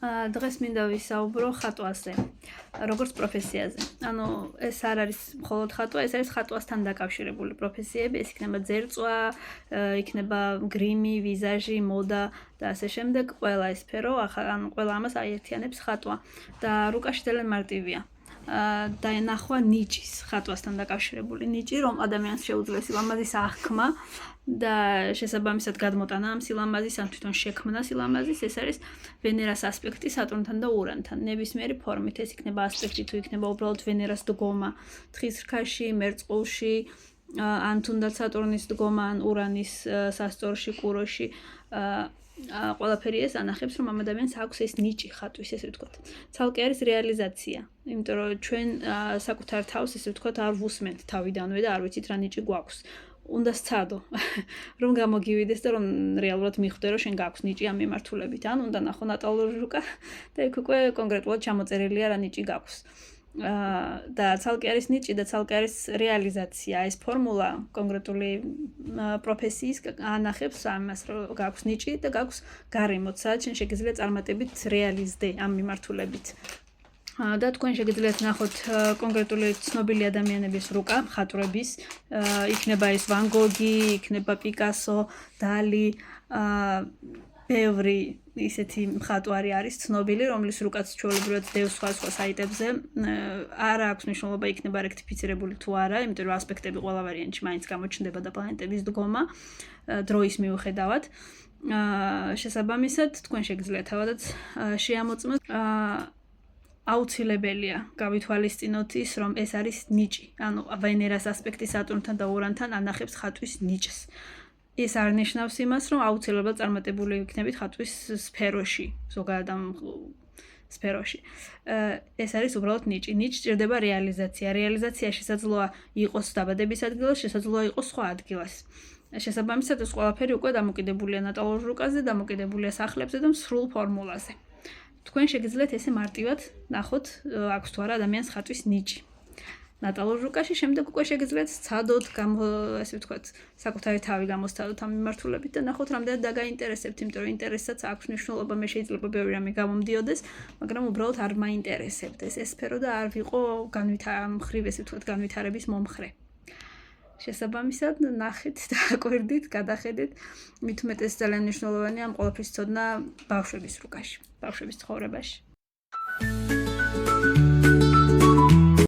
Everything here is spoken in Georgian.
დღეს მინდა ვისაუბრო ხატვაზე, როგორც პროფესიაზე. ანუ ეს არ არის მხოლოდ ხატვა, ეს არის ხატვასთან დაკავშირებული პროფესიები, ეს იქნება ძერწვა, იქნება გრიმი, ვიზაჟი, მოდა და ასე შემდეგ, ყველა ეს სფერო, ანუ ყველა ამას აერთიანებს ხატვა და რუკაში ძალიან მარტივია. დაენახვა ნიჭის ხატვასთან დაკავშირებული ნიჭი, რომ ადამიანს შეუძლია სილამაზის აღქმა და შესაბამისად გადმოტანა ამ სილამაზის, ან თვითონ შექმნა სილამაზის, ეს არის ვენერას ასპექტი სატურნთან და ურანთან. ნებისმიერი ფორმით ეს იქნება ასპექტი, თუ იქნება უბრალოდ ვენერას დგომა თხის რქაში, მერწყულში, ან თუნდაც სატურნის დგომა, ან ურანის სასწორში, კუროში. ყველაფერი ეს ანახებს, რომ ამ ადამიანს აქვს ეს ნიჭი ხატვის, ესე ვთქვათ. ცალკე არის რეალიზაცია, იმიტომ რომ ჩვენ საკუთარ თავს, ესე ვთქვათ, არ ვუსმენთ თავიდანვე და არ ვიცით რა ნიჭი გვაქვს. უნდა სცადო, რომ გამოგივიდეს და რომ რეალურად მიხვდე, რომ შენ გაქვს ნიჭი ამ მიმართულებით. ან უნდა ნახო ნატალური რუკა და იქ უკვე კონკრეტულად ჩამოწერილია რა ნიჭი გაქვს. და ცალკე არის ნიჭი და ცალკე არის რეალიზაცია. ეს ფორმულა კონკრეტული პროფესიის ანახებს ამას, რომ გაქვს ნიჭი და გაქვს გარემოც, სადაც შენ შეგიძლია წარმატებით რეალიზდე ამ მიმართულებით. და თქვენ შეგიძლიათ ნახოთ კონკრეტული ცნობილი ადამიანების რუკა, მხატვრების, იქნება ეს ვან გოგი, იქნება პიკასო, დალი, ბევრი ისეთი მხატვარი არის ცნობილი, რომლის რუკაც ჩვეულებრივად დევს სხვა საიტებზე. არ აქვს მნიშვნელობა იქნება რექტიფიცირებული თუ არა, იმიტომ რომ ასპექტები ყველა ვარიანტში მაინც გამოჩნდება და პლანეტების დგომა დროის მიუხედავად. შესაბამისად, თქვენ შეგიძლიათ თავადაც შეამოწმოთ. აუცილებელია გავითვალისწინოთ ის, რომ ეს არის ნიჭი, ანუ ვენერას ასპექტი სატურნთან და ურანთან ანახებს ხატვის ნიჭს. ეს არ ნიშნავს იმას, რომ აუცილებლად წარმატებული იქნებით ხატვის სფეროში, ზოგადად ამ სფეროში. ეს არის უბრალოდ ნიჭი. ნიჭი ჭირდება რეალიზაცია. რეალიზაცია შესაძლოა იყოს დაბადების ადგილას, შესაძლოა იყოს სხვა ადგილას. შესაბამისად, ეს ყველაფერი უკვე დამოკიდებულია ნატალურ რუკაზე, დამოკიდებულია სახლებზე და სრულ ფორმულაზე. თქვენ შეგიძლიათ ესე მარტივად ნახოთ, აქვს თუ არა ადამიანს ხატვის ნიჭი. ნატალურ რუკაში შემდეგ უკვე შეგიძლიათ სცადოთ, ესე ვთქვათ, საკუთარი თავი გამოსცადოთ ამ მიმართულებით და ნახოთ, რამდენად დაგაინტერესებთ, იმიტომ რომ ინტერესსაც აქვს მნიშვნელობა, მე შეიძლება ბევრი რამე გამომდიოდეს, მაგრამ უბრალოდ არ მაინტერესებთ ეს სფერო და არ ვიყო მხრივ, ესე ვთქვათ, განვითარების მომხრე. შესაბამისად, ნახეთ და აკვირდით, გადახედეთ. მით უმეტეს ძალიან მნიშვნელოვანია ამ ყველაფრის ცოდნა ბავშვების რუკაში, ბავშვების ცხოვრებაში.